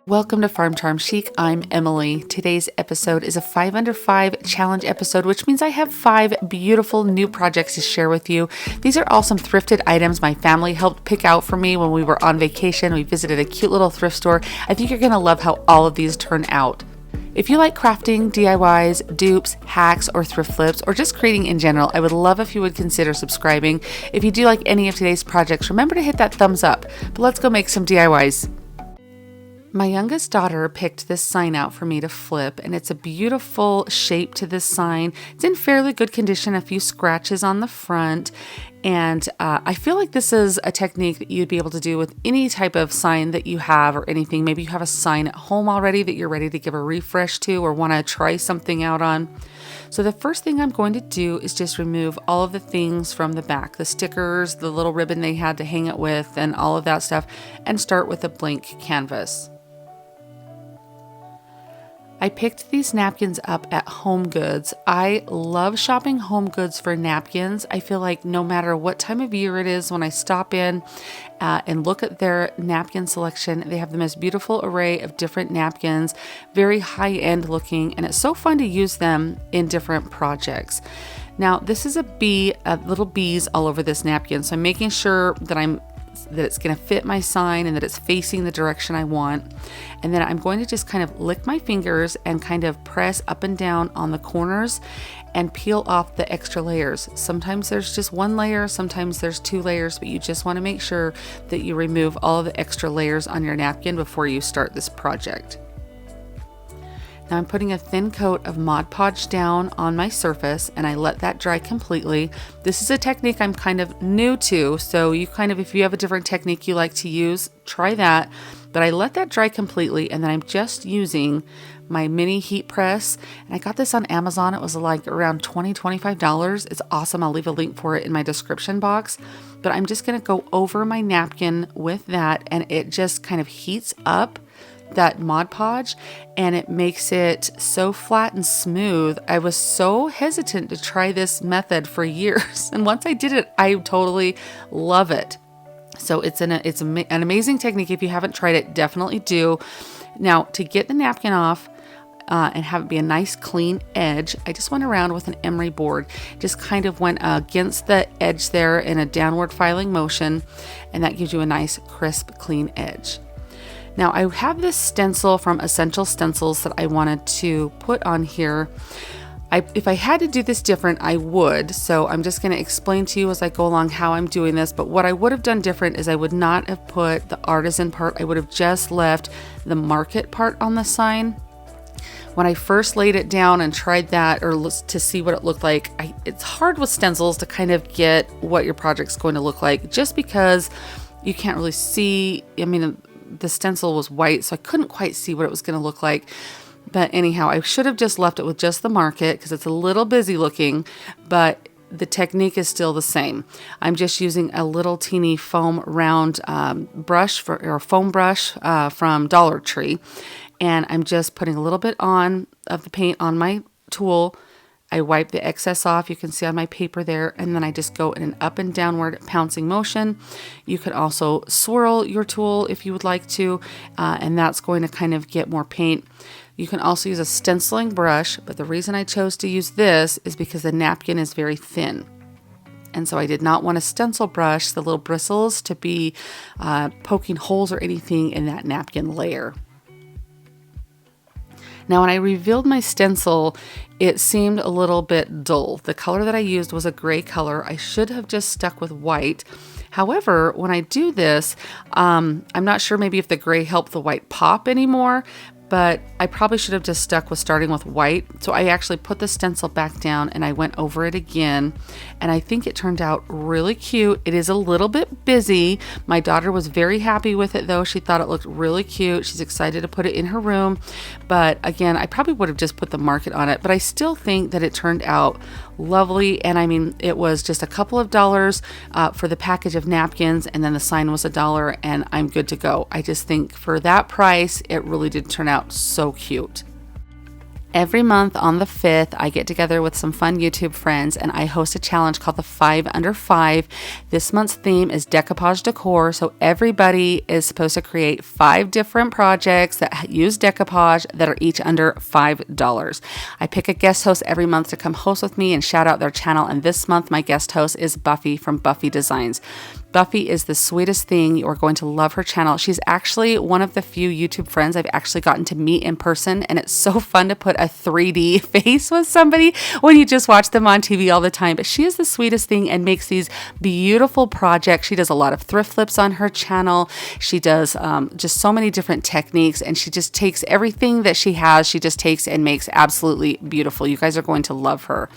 Welcome to Farm Charm Chic. I'm Emily. Today's episode is a 5 under 5 challenge episode, which means I have 5 beautiful new projects to share with you. These are all some thrifted items my family helped pick out for me when we were on vacation. We visited a cute little thrift store. I think you're going to love how all of these turn out. If you like crafting, DIYs, dupes, hacks, or thrift flips, or just creating in general, I would love if you would consider subscribing. If you do like any of today's projects, remember to hit that thumbs up. But let's go make some DIYs. My youngest daughter picked this sign out for me to flip, and it's a beautiful shape to this sign. It's in fairly good condition, a few scratches on the front, and I feel like this is a technique that you'd be able to do with any type of sign that you have or anything. Maybe you have a sign at home already that you're ready to give a refresh to or want to try something out on. So the first thing I'm going to do is just remove all of the things from the back, the stickers, the little ribbon they had to hang it with, and all of that stuff, and start with a blank canvas. I picked these napkins up at Home Goods. I love shopping Home Goods for napkins. I feel like no matter what time of year it is, when I stop in and look at their napkin selection, they have the most beautiful array of different napkins, very high-end looking, and it's so fun to use them in different projects. Now, this is a little bees all over this napkin, so I'm making sure that it's going to fit my sign and that it's facing the direction I want. And then I'm going to just kind of lick my fingers and kind of press up and down on the corners and peel off the extra layers. Sometimes there's just one layer, sometimes there's 2 layers, but you just want to make sure that you remove all of the extra layers on your napkin before you start this project. Now I'm putting a thin coat of Mod Podge down on my surface, and I let that dry completely. This is a technique I'm kind of new to, so if you have a different technique you like to use, try that. But I let that dry completely, and then I'm just using my mini heat press. And I got this on Amazon. It was like around $25. It's awesome. I'll leave a link for it in my description box. But I'm just going to go over my napkin with that, and it just kind of heats up that Mod Podge, and it makes it so flat and smooth. I was so hesitant to try this method for years, and once I did it, I totally love it. So it's an amazing technique. If you haven't tried it, definitely do. Now, to get the napkin off and have it be a nice clean edge, I just went around with an emery board, just kind of went against the edge there in a downward filing motion, and that gives you a nice crisp clean edge. Now I have this stencil from Essential Stencils that I wanted to put on here. If I had to do this different, I would. So I'm just going to explain to you as I go along how I'm doing this. But what I would have done different is I would not have put the artisan part. I would have just left the market part on the sign. When I first laid it down and tried that to see what it looked like, it's hard with stencils to kind of get what your project's going to look like, just because you can't really see. The stencil was white, so I couldn't quite see what it was going to look like. But anyhow, I should have just left it with just the market because it's a little busy looking, but the technique is still the same. I'm just using a little teeny foam round foam brush from Dollar Tree, and I'm just putting a little bit of the paint on my tool. I wipe the excess off, you can see on my paper there, and then I just go in an up and downward pouncing motion. You could also swirl your tool if you would like to, and that's going to kind of get more paint. You can also use a stenciling brush, but the reason I chose to use this is because the napkin is very thin. And so I did not want a stencil brush, the little bristles, to be poking holes or anything in that napkin layer. Now, when I revealed my stencil, it seemed a little bit dull. The color that I used was a gray color. I should have just stuck with white. However, when I do this, I'm not sure maybe if the gray helped the white pop anymore, but I probably should have just stuck with starting with white. So I actually put the stencil back down and I went over it again, and I think it turned out really cute. It is a little bit busy. My daughter was very happy with it though. She thought it looked really cute. She's excited to put it in her room. But again, I probably would have just put the market on it, but I still think that it turned out lovely. And it was just a couple of dollars for the package of napkins, and then the sign was $1, and I'm good to go. I just think for that price, it really did turn out so cute. Every month on the 5th, I get together with some fun YouTube friends and I host a challenge called the 5 Under 5. This month's theme is decoupage decor, so everybody is supposed to create 5 different projects that use decoupage that are each under $5. I pick a guest host every month to come host with me and shout out their channel, and this month my guest host is Buffy from Buffy Designs. Buffy is the sweetest thing. You are going to love her channel. She's actually one of the few YouTube friends I've actually gotten to meet in person, and it's so fun to put a 3D face with somebody when you just watch them on TV all the time. But she is the sweetest thing and makes these beautiful projects. She does a lot of thrift flips on her channel. She does just so many different techniques, and she just takes everything that she has, she just takes and makes absolutely beautiful. You guys are going to love her.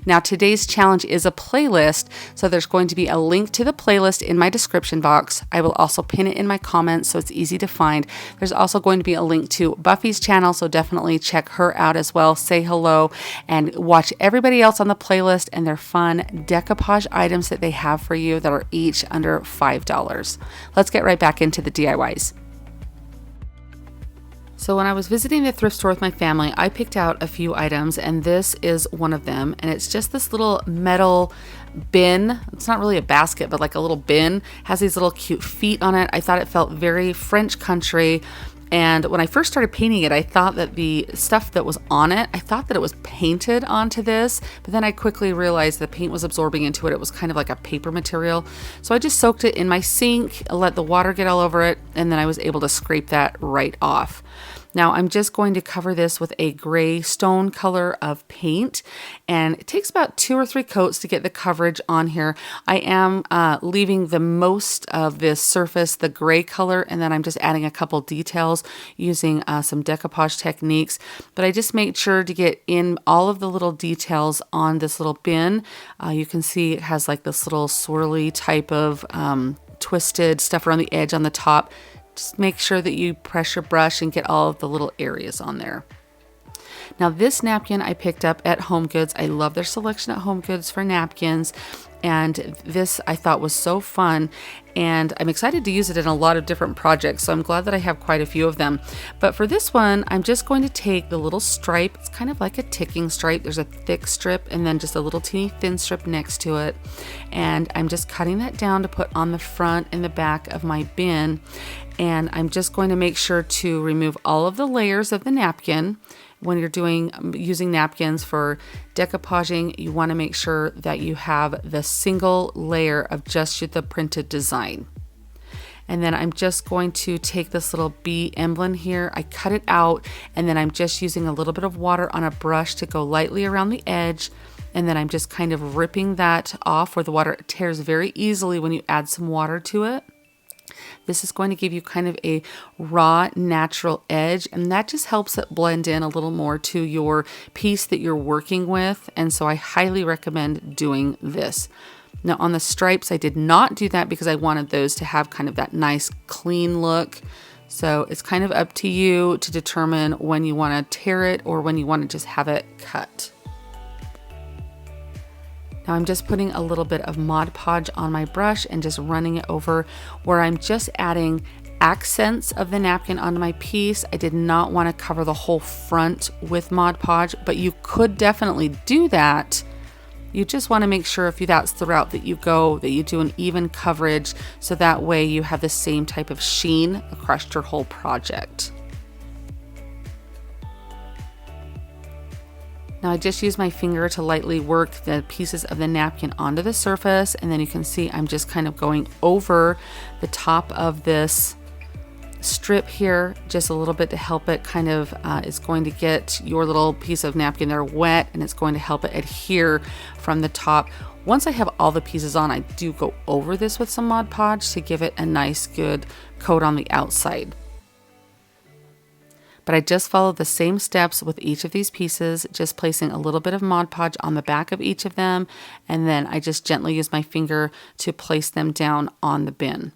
Now, today's challenge is a playlist, so there's going to be a link to the playlist in my description box. I will also pin it in my comments so it's easy to find. There's also going to be a link to Buffy's channel, so definitely check her out as well. Say hello and watch everybody else on the playlist and their fun decoupage items that they have for you that are each under $5. Let's get right back into the DIYs. So when I was visiting the thrift store with my family, I picked out a few items, and this is one of them. And it's just this little metal bin. It's not really a basket, but like a little bin. Has these little cute feet on it. I thought it felt very French country. And when I first started painting it, I thought that the stuff that was on it, I thought that it was painted onto this, but then I quickly realized the paint was absorbing into it. It was kind of like a paper material. So I just soaked it in my sink, let the water get all over it, and then I was able to scrape that right off. Now I'm just going to cover this with a gray stone color of paint, and it takes about 2 or 3 coats to get the coverage on here. I am leaving the most of this surface the gray color, and then I'm just adding a couple details using some decoupage techniques, but I just made sure to get in all of the little details on this little bin. You can see it has like this little swirly type of twisted stuff around the edge on the top. Just make sure that you press your brush and get all of the little areas on there. Now this napkin I picked up at HomeGoods. I love their selection at HomeGoods for napkins. And this I thought was so fun, and I'm excited to use it in a lot of different projects, so I'm glad that I have quite a few of them. But for this one, I'm just going to take the little stripe. It's kind of like a ticking stripe. There's a thick strip and then just a little teeny thin strip next to it. And I'm just cutting that down to put on the front and the back of my bin. And I'm just going to make sure to remove all of the layers of the napkin. When you're using napkins for decoupaging, you want to make sure that you have the single layer of just the printed design. And then I'm just going to take this little bee emblem here. I cut it out, and then I'm just using a little bit of water on a brush to go lightly around the edge. And then I'm just kind of ripping that off where the water tears very easily when you add some water to it. This is going to give you kind of a raw, natural edge, and that just helps it blend in a little more to your piece that you're working with. And so I highly recommend doing this. Now on the stripes, I did not do that because I wanted those to have kind of that nice clean look. So it's kind of up to you to determine when you want to tear it or when you want to just have it cut. Now I'm just putting a little bit of Mod Podge on my brush and just running it over where I'm just adding accents of the napkin onto my piece. I did not want to cover the whole front with Mod Podge, but you could definitely do that. You just want to make sure if that's the route that you go, that you do an even coverage, so that way you have the same type of sheen across your whole project. Now I just use my finger to lightly work the pieces of the napkin onto the surface, and then you can see I'm just kind of going over the top of this strip here just a little bit to help it kind of, it's going to get your little piece of napkin there wet, and it's going to help it adhere from the top. Once I have all the pieces on, I do go over this with some Mod Podge to give it a nice good coat on the outside. But I just follow the same steps with each of these pieces, just placing a little bit of Mod Podge on the back of each of them, and then I just gently use my finger to place them down on the bin.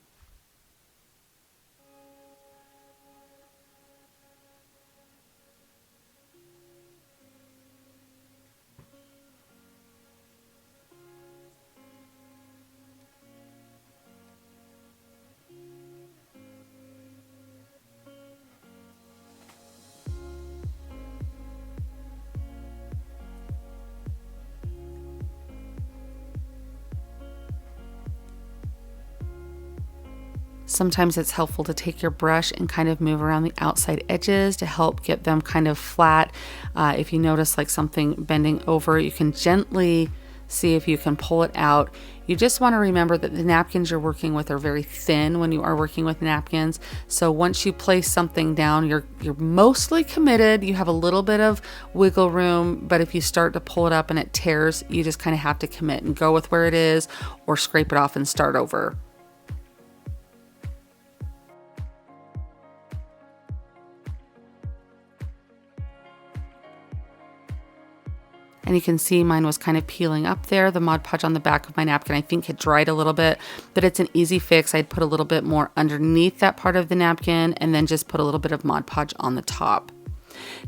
Sometimes it's helpful to take your brush and kind of move around the outside edges to help get them kind of flat. If you notice like something bending over, you can gently see if you can pull it out. You just want to remember that the napkins you're working with are very thin when you are working with napkins. So once you place something down, you're mostly committed. You have a little bit of wiggle room, but if you start to pull it up and it tears, you just kind of have to commit and go with where it is or scrape it off and start over. And you can see mine was kind of peeling up there. The Mod Podge on the back of my napkin I think had dried a little bit, but it's an easy fix. I'd put a little bit more underneath that part of the napkin and then just put a little bit of Mod Podge on the top.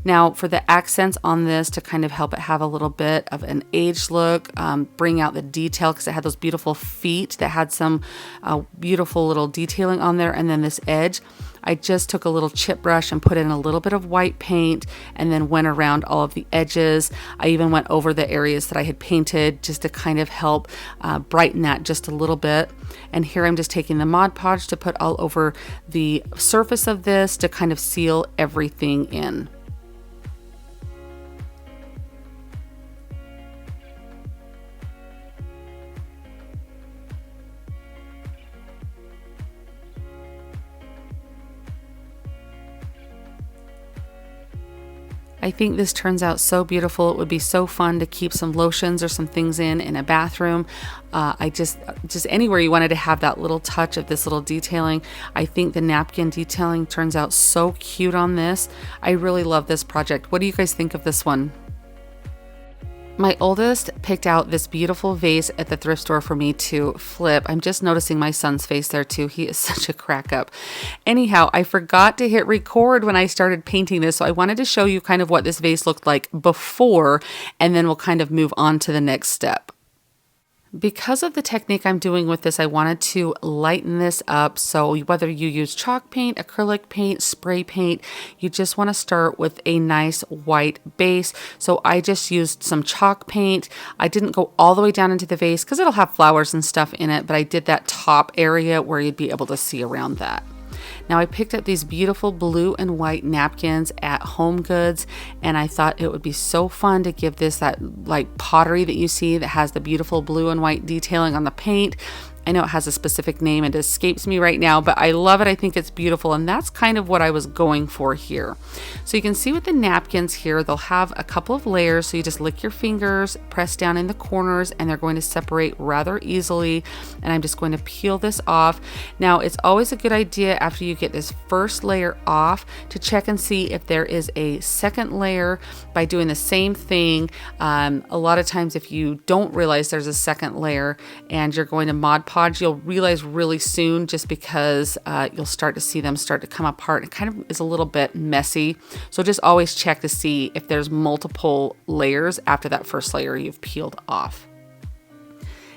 Now for the accents on this, to kind of help it have a little bit of an aged look, bring out the detail, because it had those beautiful feet that had some beautiful little detailing on there, and then this edge, I just took a little chip brush and put in a little bit of white paint and then went around all of the edges. I even went over the areas that I had painted just to kind of help brighten that just a little bit. And here I'm just taking the Mod Podge to put all over the surface of this to kind of seal everything in. I think this turns out so beautiful. It would be so fun to keep some lotions or some things in a bathroom. I just anywhere you wanted to have that little touch of this little detailing. I think the napkin detailing turns out so cute on this. I really love this project. What do you guys think of this one? My oldest picked out this beautiful vase at the thrift store for me to flip. I'm just noticing my son's face there too. He is such a crack up. Anyhow, I forgot to hit record when I started painting this, so I wanted to show you kind of what this vase looked like before, and then we'll kind of move on to the next step. Because of the technique I'm doing with this, I wanted to lighten this up. So whether you use chalk paint, acrylic paint, spray paint, you just want to start with a nice white base. So I just used some chalk paint. I didn't go all the way down into the vase because it'll have flowers and stuff in it, but I did that top area where you'd be able to see around that. Now I picked up these beautiful blue and white napkins at Home Goods, and I thought it would be so fun to give this that like pottery that you see that has the beautiful blue and white detailing on the paint. I know it has a specific name, it escapes me right now, but I love it. I think it's beautiful, and that's kind of what I was going for here. So you can see with the napkins here, they'll have a couple of layers, so you just lick your fingers, press down in the corners, and they're going to separate rather easily. And I'm just going to peel this off. Now it's always a good idea after you get this first layer off to check and see if there is a second layer by doing the same thing. A lot of times if you don't realize there's a second layer and you're going to Mod Podge, you'll realize really soon, just because you'll start to see them start to come apart. It kind of is a little bit messy. So just always check to see if there's multiple layers after that first layer you've peeled off.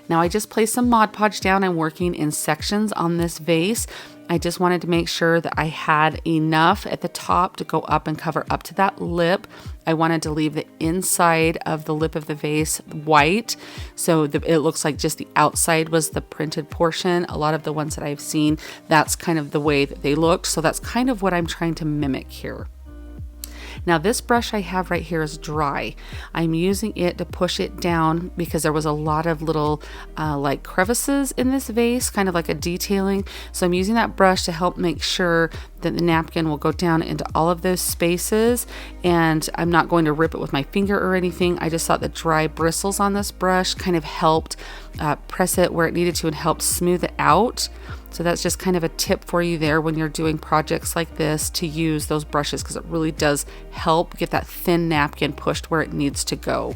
Now I just placed some Mod Podge down. I'm working in sections on this vase. I just wanted to make sure that I had enough at the top to go up and cover up to that lip. I wanted to leave the inside of the lip of the vase white, so it looks like just the outside was the printed portion. A lot of the ones that I've seen, that's kind of the way that they looked, so that's kind of what I'm trying to mimic here. Now this brush I have right here is dry. I'm using it to push it down because there was a lot of little like crevices in this vase, kind of like a detailing. So I'm using that brush to help make sure that the napkin will go down into all of those spaces, and I'm not going to rip it with my finger or anything. I just thought the dry bristles on this brush kind of helped press it where it needed to and helped smooth it out. So that's just kind of a tip for you there when you're doing projects like this, to use those brushes, because it really does help get that thin napkin pushed where it needs to go.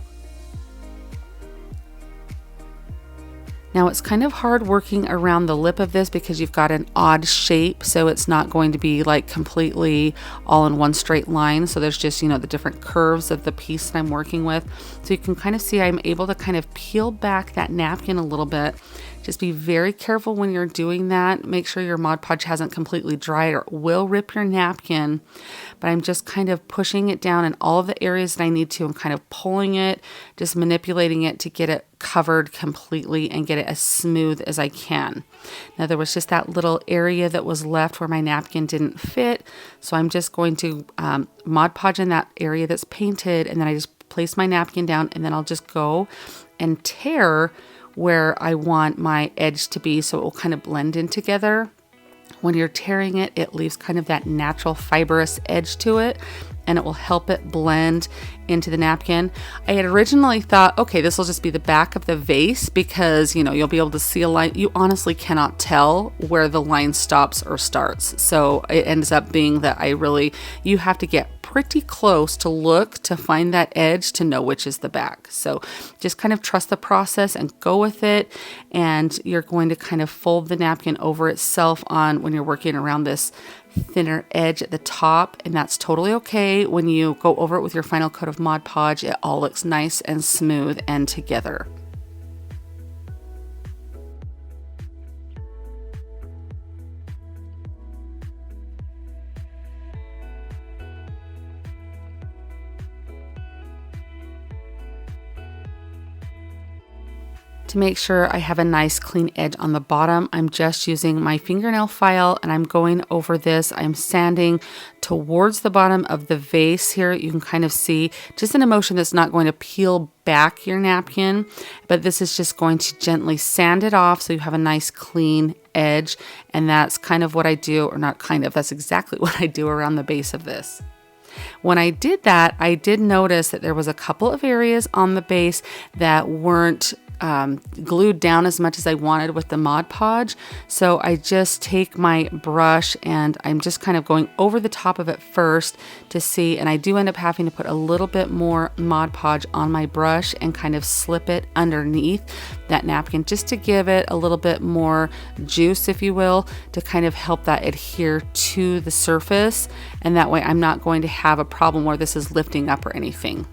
Now it's kind of hard working around the lip of this because you've got an odd shape, so it's not going to be like completely all in one straight line. So there's just, you know, the different curves of the piece that I'm working with. So you can kind of see I'm able to kind of peel back that napkin a little bit Just be very careful when you're doing that. Make sure your Mod Podge hasn't completely dried or it will rip your napkin. But I'm just kind of pushing it down in all of the areas that I need to. I'm kind of pulling it, just manipulating it to get it covered completely and get it as smooth as I can. Now there was just that little area that was left where my napkin didn't fit. So I'm just going to Mod Podge in that area that's painted, and then I just place my napkin down, and then I'll just go and tear where I want my edge to be so it will kind of blend in together. When you're tearing it, it leaves kind of that natural fibrous edge to it, and it will help it blend into the napkin. I had originally thought, okay, this will just be the back of the vase because, you know, you'll be able to see a line. You honestly cannot tell where the line stops or starts. So it ends up being that you have to get pretty close to look to find that edge to know which is the back. So just kind of trust the process and go with it. And you're going to kind of fold the napkin over itself when you're working around this thinner edge at the top, and that's totally okay. When you go over it with your final coat of Mod Podge, it all looks nice and smooth and together. To make sure I have a nice clean edge on the bottom, I'm just using my fingernail file and I'm going over this. I'm sanding towards the bottom of the vase here. You can kind of see just an emotion that's not going to peel back your napkin, but this is just going to gently sand it off so you have a nice clean edge. And that's kind of what I do, or not kind of, that's exactly what I do around the base of this. When I did that, I did notice that there was a couple of areas on the base that weren't glued down as much as I wanted with the Mod Podge. So I just take my brush and I'm just kind of going over the top of it first to see, and I do end up having to put a little bit more Mod Podge on my brush and kind of slip it underneath that napkin just to give it a little bit more juice, if you will, to kind of help that adhere to the surface. And that way I'm not going to have a problem where this is lifting up or anything.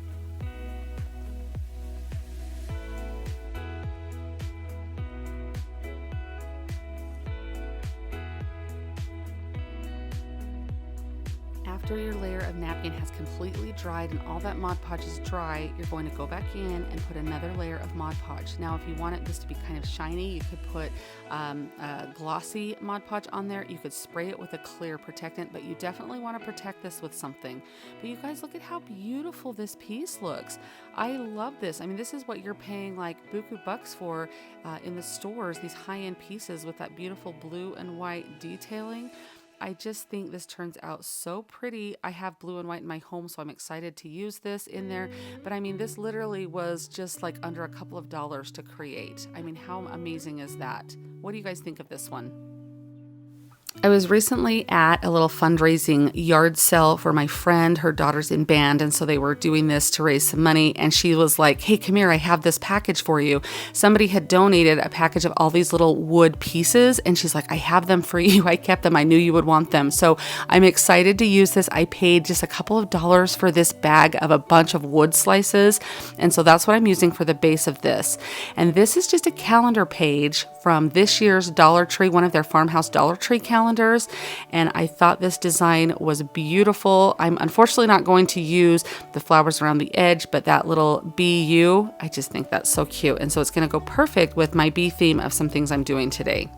After your layer of napkin has completely dried and all that Mod Podge is dry, you're going to go back in and put another layer of Mod Podge. Now, if you want this to be kind of shiny, you could put a glossy Mod Podge on there. You could spray it with a clear protectant, but you definitely want to protect this with something. But you guys, look at how beautiful this piece looks. I love this. I mean, this is what you're paying like buku bucks for in the stores, these high-end pieces with that beautiful blue and white detailing. I just think this turns out so pretty. I have blue and white in my home, so I'm excited to use this in there. But I mean, this literally was just like under a couple of dollars to create. I mean, how amazing is that? What do you guys think of this one? I was recently at a little fundraising yard sale for my friend. Her daughter's in band, and so they were doing this to raise some money. And she was like, hey, come here, I have this package for you. Somebody had donated a package of all these little wood pieces, and she's like, I have them for you. I kept them. I knew you would want them. So I'm excited to use this. I paid just a couple of dollars for this bag of a bunch of wood slices. And so that's what I'm using for the base of this. And this is just a calendar page from this year's Dollar Tree, one of their Farmhouse Dollar Tree calendars. And I thought this design was beautiful. I'm unfortunately not going to use the flowers around the edge, but that little BU, I just think that's so cute. And so it's going to go perfect with my bee theme of some things I'm doing today.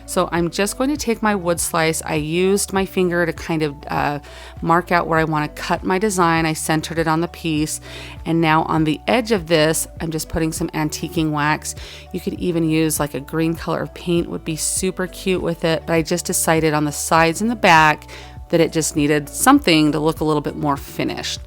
So I'm just going to take my wood slice. I used my finger to kind of mark out where I want to cut my design. I centered it on the piece. And now on the edge of this, I'm just putting some antiquing wax. You could even use like a green color of paint, would be super cute with it. But I just decided on the sides and the back that it just needed something to look a little bit more finished.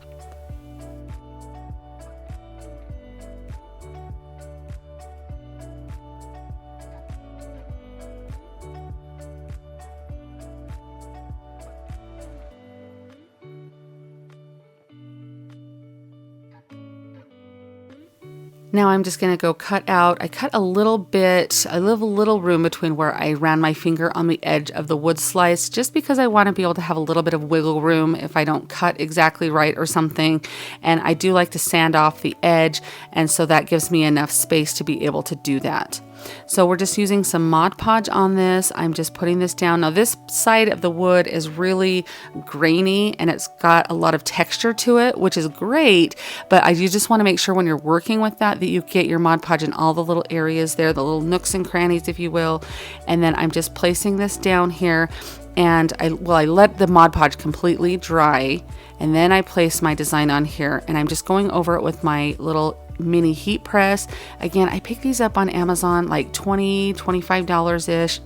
Now I'm just going to go cut out. I cut a little bit. I leave a little room between where I ran my finger on the edge of the wood slice, just because I want to be able to have a little bit of wiggle room if I don't cut exactly right or something. And I do like to sand off the edge, and so that gives me enough space to be able to do that. So we're just using some Mod Podge on this. I'm just putting this down. Now this side of the wood is really grainy and it's got a lot of texture to it, which is great, but you just want to make sure when you're working with that you get your Mod Podge in all the little areas there, the little nooks and crannies, if you will. And then I'm just placing this down here, and I let the Mod Podge completely dry, and then I place my design on here, and I'm just going over it with my little mini heat press. Again, I picked these up on Amazon like $20–25 ish.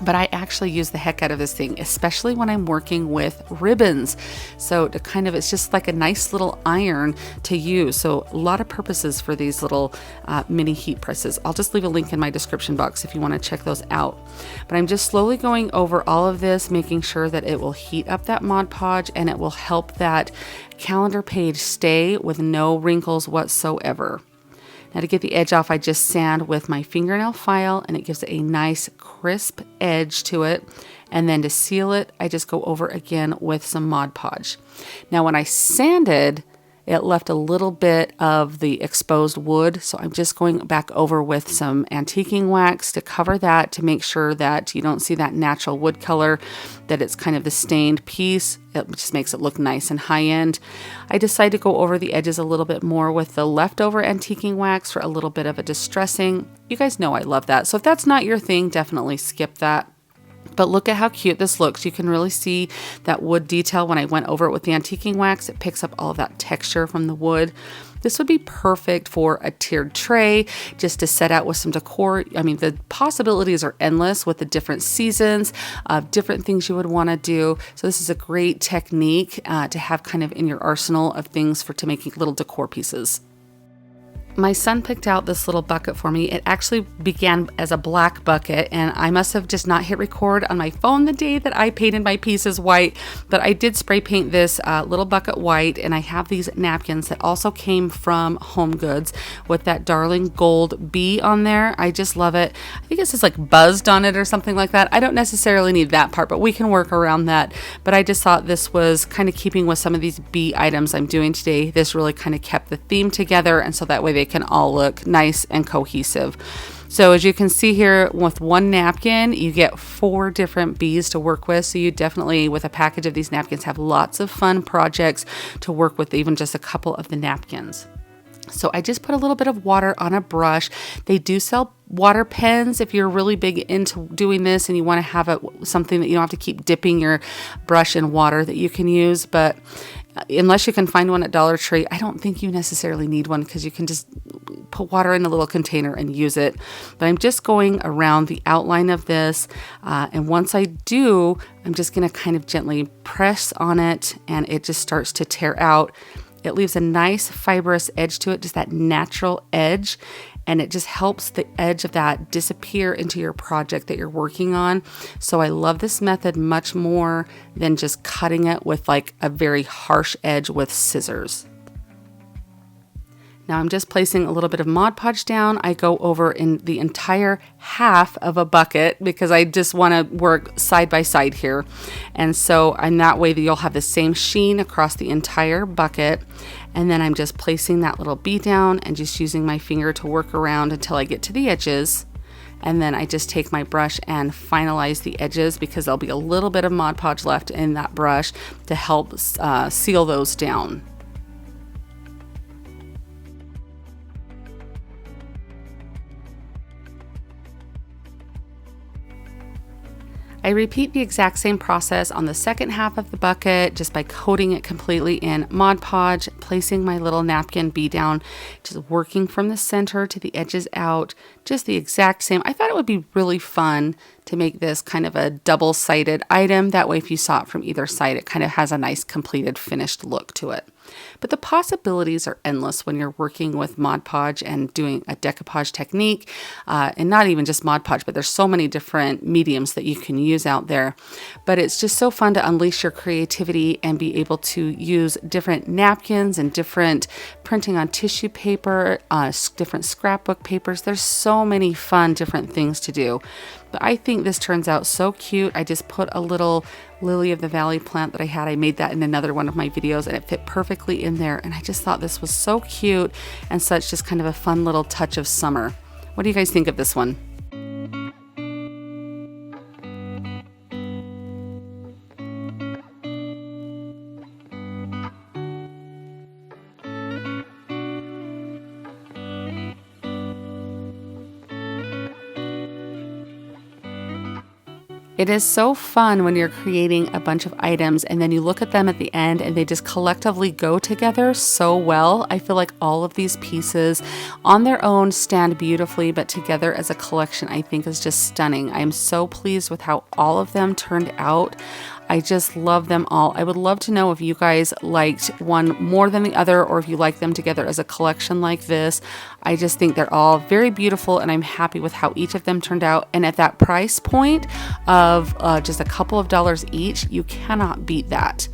But I actually use the heck out of this thing, especially when I'm working with ribbons. So to kind of, it's just like a nice little iron to use. So a lot of purposes for these little mini heat presses. I'll just leave a link in my description box if you want to check those out. But I'm just slowly going over all of this, making sure that it will heat up that Mod Podge and it will help that calendar page stay with no wrinkles whatsoever. Now to get the edge off, I just sand with my fingernail file and it gives it a nice crisp edge to it. And then to seal it, I just go over again with some Mod Podge. Now when I sanded, it left a little bit of the exposed wood. So I'm just going back over with some antiquing wax to cover that, to make sure that you don't see that natural wood color, that it's kind of the stained piece. It just makes it look nice and high end. I decided to go over the edges a little bit more with the leftover antiquing wax for a little bit of a distressing. You guys know I love that. So if that's not your thing, definitely skip that. But look at how cute this looks. You can really see that wood detail when I went over it with the antiquing wax. It picks up all of that texture from the wood. This would be perfect for a tiered tray, just to set out with some decor. I mean, the possibilities are endless with the different seasons of different things you would want to do. So this is a great technique to have kind of in your arsenal of things to making little decor pieces. My son picked out this little bucket for me. It actually began as a black bucket, and I must have just not hit record on my phone the day that I painted my pieces white, but I did spray paint this little bucket white, and I have these napkins that also came from Home Goods with that darling gold bee on there. I just love it. I think it says like buzzed on it or something like that. I don't necessarily need that part, but we can work around that. But I just thought this was kind of keeping with some of these bee items I'm doing today. This really kind of kept the theme together, and so that way they can all look nice and cohesive. So as you can see here, with one napkin, you get 4 different bees to work with. So you definitely, with a package of these napkins, have lots of fun projects to work with, even just a couple of the napkins. So I just put a little bit of water on a brush. They do sell water pens if you're really big into doing this and you want to have something that you don't have to keep dipping your brush in water that you can use. But unless you can find one at Dollar Tree, I don't think you necessarily need one, because you can just put water in a little container and use it. But I'm just going around the outline of this. And once I do, I'm just going to kind of gently press on it, and it just starts to tear out. It leaves a nice fibrous edge to it, just that natural edge. And it just helps the edge of that disappear into your project that you're working on. So I love this method much more than just cutting it with like a very harsh edge with scissors. Now I'm just placing a little bit of Mod Podge down. I go over in the entire half of a bucket because I just want to work side by side here. And so in that way that you'll have the same sheen across the entire bucket. And then I'm just placing that little bee down and just using my finger to work around until I get to the edges. And then I just take my brush and finalize the edges, because there'll be a little bit of Mod Podge left in that brush to help seal those down. I repeat the exact same process on the second half of the bucket, just by coating it completely in Mod Podge, placing my little napkin bee down, just working from the center to the edges out, just the exact same. I thought it would be really fun to make this kind of a double-sided item. That way, if you saw it from either side, it kind of has a nice completed finished look to it. But the possibilities are endless when you're working with Mod Podge and doing a decoupage technique, and not even just Mod Podge, but there's so many different mediums that you can use out there. But it's just so fun to unleash your creativity and be able to use different napkins and different printing on tissue paper, different scrapbook papers. There's so many fun different things to do. But I think this turns out so cute. I just put a little lily of the valley plant that I had. I made that in another one of my videos, and it fit perfectly in there. And I just thought this was so cute and such just kind of a fun little touch of summer. What do you guys think of this one? It is so fun when you're creating a bunch of items and then you look at them at the end and they just collectively go together so well. I feel like all of these pieces on their own stand beautifully, but together as a collection I think is just stunning. I am so pleased with how all of them turned out. I just love them all. I would love to know if you guys liked one more than the other or if you like them together as a collection like this. I just think they're all very beautiful and I'm happy with how each of them turned out. And at that price point of just a couple of dollars each, you cannot beat that.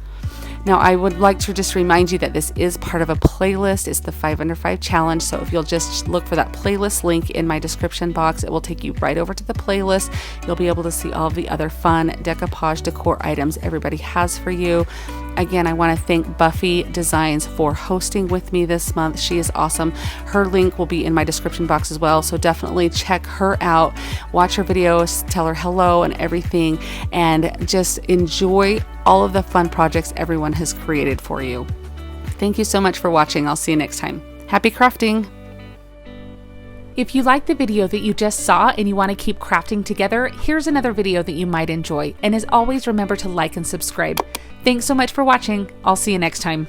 Now, I would like to just remind you that this is part of a playlist. It's the 5 Under 5 challenge. So if you'll just look for that playlist link in my description box, it will take you right over to the playlist. You'll be able to see all of the other fun decoupage decor items everybody has for you. Again, I want to thank Buffy Designs for hosting with me this month. She is awesome. Her link will be in my description box as well. So definitely check her out, watch her videos, tell her hello and everything, and just enjoy all of the fun projects everyone has created for you. Thank you so much for watching. I'll see you next time. Happy crafting! If you like the video that you just saw and you want to keep crafting together, here's another video that you might enjoy. And as always, remember to like and subscribe. Thanks so much for watching. I'll see you next time.